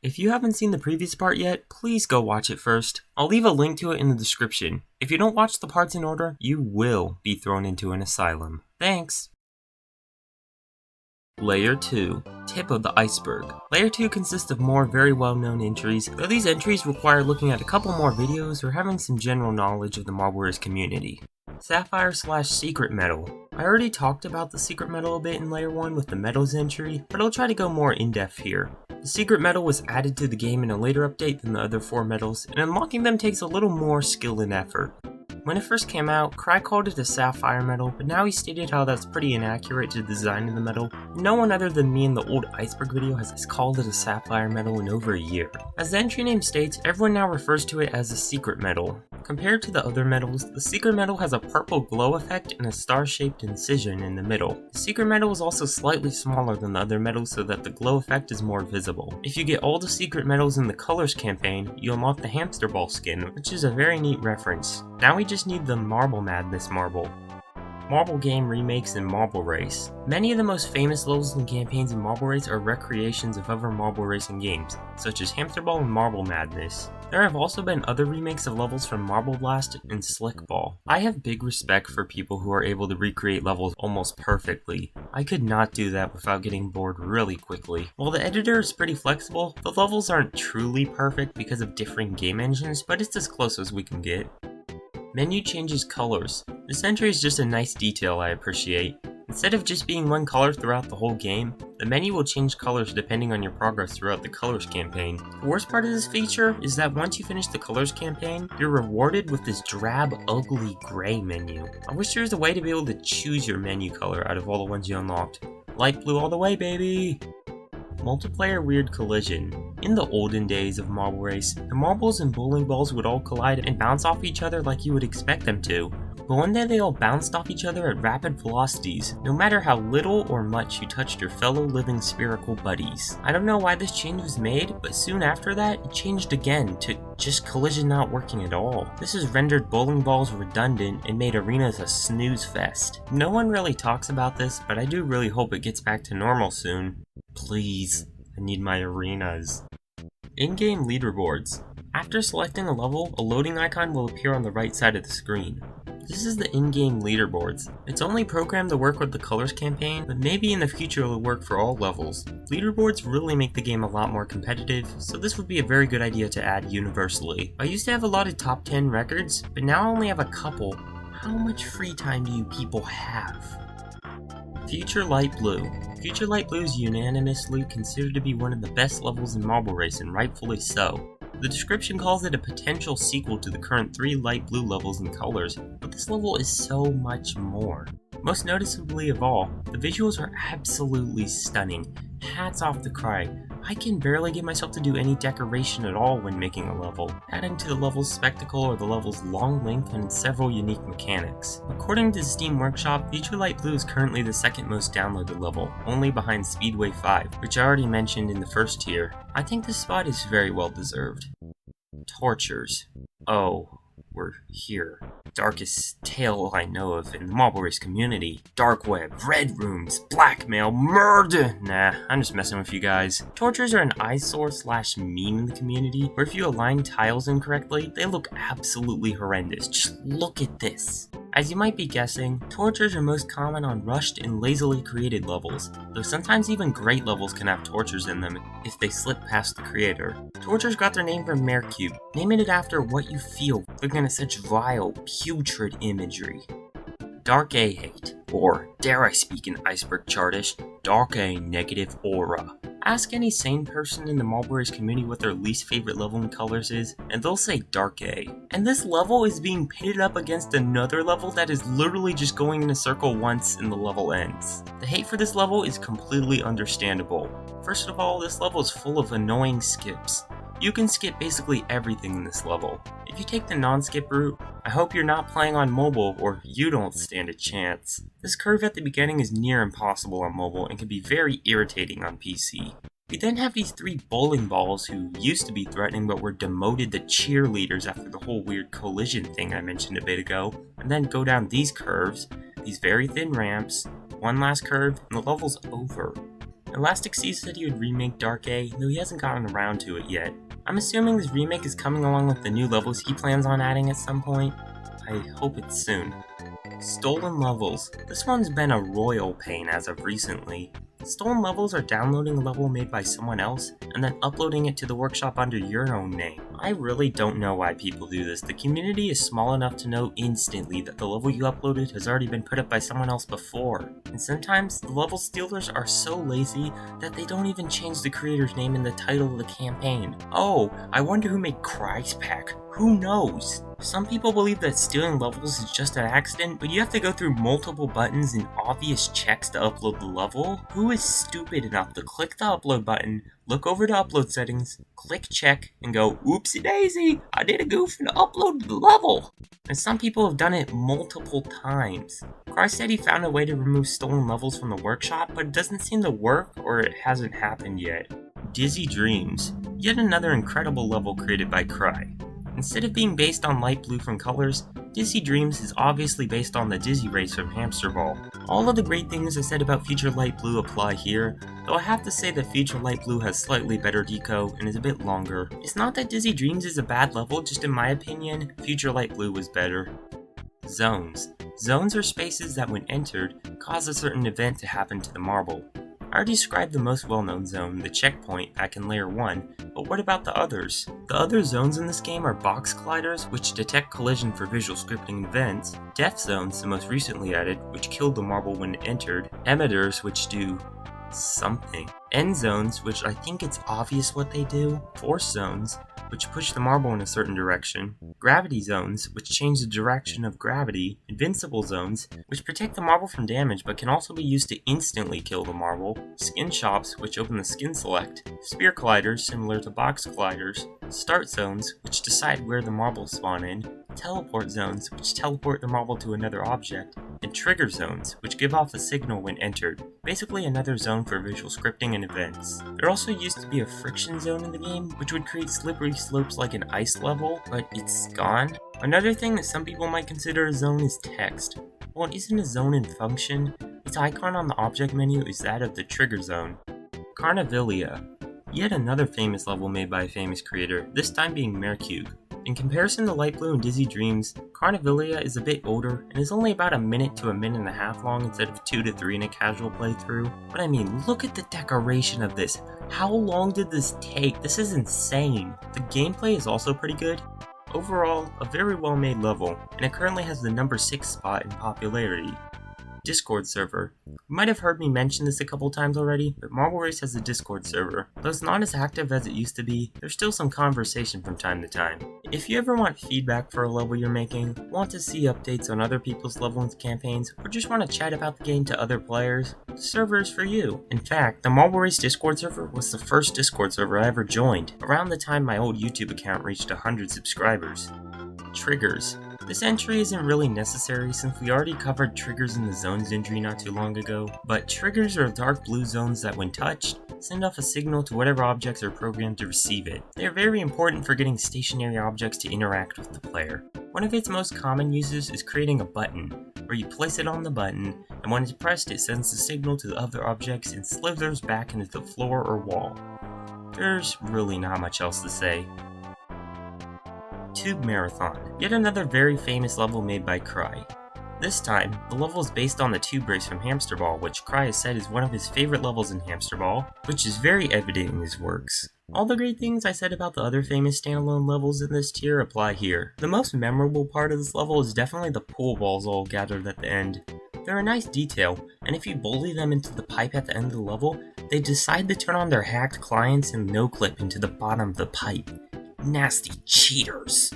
If you haven't seen the previous part yet, please go watch it first. I'll leave a link to it in the description. If you don't watch the parts in order, you will be thrown into an asylum. Thanks! Layer 2. Tip of the iceberg. Layer 2 consists of more very well-known entries, though these entries require looking at a couple more videos or having some general knowledge of the Marble Race community. Sapphire/Secret Metal. I already talked about the Secret Metal a bit in Layer 1 with the Metals entry, but I'll try to go more in-depth here. The Secret Metal was added to the game in a later update than the other 4 metals, and unlocking them takes a little more skill and effort. When it first came out, Cry called it a Sapphire Metal, but now he stated how that's pretty inaccurate to the design of the metal. No one other than me in the old Iceberg video has called it a Sapphire Metal in over a year. As the entry name states, everyone now refers to it as a Secret Metal. Compared to the other metals, the Secret Metal has a purple glow effect and a star-shaped incision in the middle. The Secret Metal is also slightly smaller than the other metals so that the glow effect is more visible. If you get all the Secret Metals in the Colors campaign, you unlock the Hamster Ball skin, which is a very neat reference. Now we just need the Marble Madness marble. Marble game remakes and Marble Race. Many of the most famous levels and campaigns in Marble Race are recreations of other marble racing games, such as Hamster Ball and Marble Madness. There have also been other remakes of levels from Marble Blast and Slick Ball. I have big respect for people who are able to recreate levels almost perfectly. I could not do that without getting bored really quickly. While the editor is pretty flexible, the levels aren't truly perfect because of differing game engines, but it's as close as we can get. Menu changes colors. This entry is just a nice detail I appreciate. Instead of just being one color throughout the whole game, the menu will change colors depending on your progress throughout the Colors campaign. The worst part of this feature is that once you finish the Colors campaign, you're rewarded with this drab, ugly gray menu. I wish there was a way to be able to choose your menu color out of all the ones you unlocked. Light blue all the way, baby! Multiplayer Weird Collision. In the olden days of Marble Race, the marbles and bowling balls would all collide and bounce off each other like you would expect them to. But one day they all bounced off each other at rapid velocities, no matter how little or much you touched your fellow living spherical buddies. I don't know why this change was made, but soon after that, it changed again to just collision not working at all. This has rendered bowling balls redundant and made arenas a snooze fest. No one really talks about this, but I do really hope it gets back to normal soon. Please, I need my arenas. In-game leaderboards. After selecting a level, a loading icon will appear on the right side of the screen. This is the in-game leaderboards. It's only programmed to work with the Colors campaign, but maybe in the future it'll work for all levels. Leaderboards really make the game a lot more competitive, so this would be a very good idea to add universally. I used to have a lot of top 10 records, but now I only have a couple. How much free time do you people have? Future Light Blue. Future Light Blue is unanimously considered to be one of the best levels in Marble Race, and rightfully so. The description calls it a potential sequel to the current 3 light blue levels in Colors, but this level is so much more. Most noticeably of all, the visuals are absolutely stunning. Hats off to Cry. I can barely get myself to do any decoration at all when making a level. Adding to the level's spectacle are the level's long length and several unique mechanics. According to Steam Workshop, Future Light Blue is currently the second most downloaded level, only behind Speedway 5, which I already mentioned in the first tier. I think this spot is very well deserved. Tortures. Oh, we're here. Darkest tale I know of in the Marble Race community. Dark web, red rooms, blackmail, murder! Nah, I'm just messing with you guys. Tortures are an eyesore/meme in the community, where if you align tiles incorrectly, they look absolutely horrendous. Just look at this. As you might be guessing, tortures are most common on rushed and lazily created levels, though sometimes even great levels can have tortures in them if they slip past the creator. Tortures got their name from Marecube, naming it after what you feel looking at such vile, putrid imagery. Dark A hate, or dare I speak in Iceberg Chartish, Dark A negative aura. Ask any sane person in the Marble Race community what their least favorite level in Colors is, and they'll say Dark A. And this level is being pitted up against another level that is literally just going in a circle once and the level ends. The hate for this level is completely understandable. First of all, this level is full of annoying skips. You can skip basically everything in this level. If you take the non-skip route, I hope you're not playing on mobile or you don't stand a chance. This curve at the beginning is near impossible on mobile and can be very irritating on PC. We then have these 3 bowling balls who used to be threatening but were demoted to cheerleaders after the whole weird collision thing I mentioned a bit ago, and then go down these curves, these very thin ramps, one last curve, and the level's over. Elastic Sea said he would remake Dark A, though he hasn't gotten around to it yet. I'm assuming this remake is coming along with the new levels he plans on adding at some point. I hope it's soon. Stolen levels. This one's been a royal pain as of recently. Stolen levels are downloading a level made by someone else and then uploading it to the workshop under your own name. I really don't know why people do this. The community is small enough to know instantly that the level you uploaded has already been put up by someone else before. And sometimes the level stealers are so lazy that they don't even change the creator's name in the title of the campaign. Oh, I wonder who made Cry's Pack. Who knows? Some people believe that stealing levels is just an accident, but you have to go through multiple buttons and obvious checks to upload the level. Who is stupid enough to click the upload button, look over to upload settings, click check, and go, oopsie daisy, I did a goof and uploaded the level? And some people have done it multiple times. Cry said he found a way to remove stolen levels from the workshop, but it doesn't seem to work, or it hasn't happened yet. Dizzy Dreams. Yet another incredible level created by Cry. Instead of being based on Light Blue from Colors, Dizzy Dreams is obviously based on the Dizzy Race from Hamster Ball. All of the great things I said about Future Light Blue apply here, though I have to say that Future Light Blue has slightly better deco and is a bit longer. It's not that Dizzy Dreams is a bad level, just in my opinion, Future Light Blue was better. Zones. Zones are spaces that when entered, cause a certain event to happen to the marble. I already described the most well-known zone, the checkpoint, back in Layer 1, but what about the others? The other zones in this game are box colliders, which detect collision for visual scripting events, death zones, the most recently added, which killed the marble when it entered, emitters, which do something, end zones, which I think it's obvious what they do, force zones, which push the marble in a certain direction, gravity zones, which change the direction of gravity, invincible zones, which protect the marble from damage but can also be used to instantly kill the marble, skin shops, which open the skin select, sphere colliders similar to box colliders, start zones, which decide where the marbles spawn in, teleport zones, which teleport the marble to another object, and trigger zones, which give off a signal when entered, basically another zone for visual scripting and events. There also used to be a friction zone in the game, which would create slippery slopes like an ice level, but it's gone. Another thing that some people might consider a zone is text. While it isn't a zone in function, its icon on the object menu is that of the trigger zone. Carnivilla. Yet another famous level made by a famous creator, this time being Mercube. In comparison to Light Blue and Dizzy Dreams, Carnivilla is a bit older and is only about a minute to a minute and a half long instead of 2 to 3 in a casual playthrough. But I mean, look at the decoration of this. How long did this take? This is insane. The gameplay is also pretty good. Overall, a very well made level, and it currently has the number 6 spot in popularity. Discord server. You might have heard me mention this a couple times already, but Marble Race has a Discord server. Though it's not as active as it used to be, there's still some conversation from time to time. If you ever want feedback for a level you're making, want to see updates on other people's levels campaigns, or just want to chat about the game to other players, the server is for you. In fact, the Marble Race Discord server was the first Discord server I ever joined, around the time my old YouTube account reached 100 subscribers. Triggers. This entry isn't really necessary since we already covered triggers in the zones entry not too long ago, but triggers are dark blue zones that when touched, send off a signal to whatever objects are programmed to receive it. They are very important for getting stationary objects to interact with the player. One of its most common uses is creating a button, where you place it on the button, and when it's pressed it sends the signal to the other objects and slithers back into the floor or wall. There's really not much else to say. Tube Marathon, yet another very famous level made by Cry. This time, the level is based on the tube race from Hamster Ball, which Cry has said is one of his favorite levels in Hamster Ball, which is very evident in his works. All the great things I said about the other famous standalone levels in this tier apply here. The most memorable part of this level is definitely the pool balls all gathered at the end. They're a nice detail, and if you bully them into the pipe at the end of the level, they decide to turn on their hacked clients and no-clip into the bottom of the pipe. Nasty cheaters.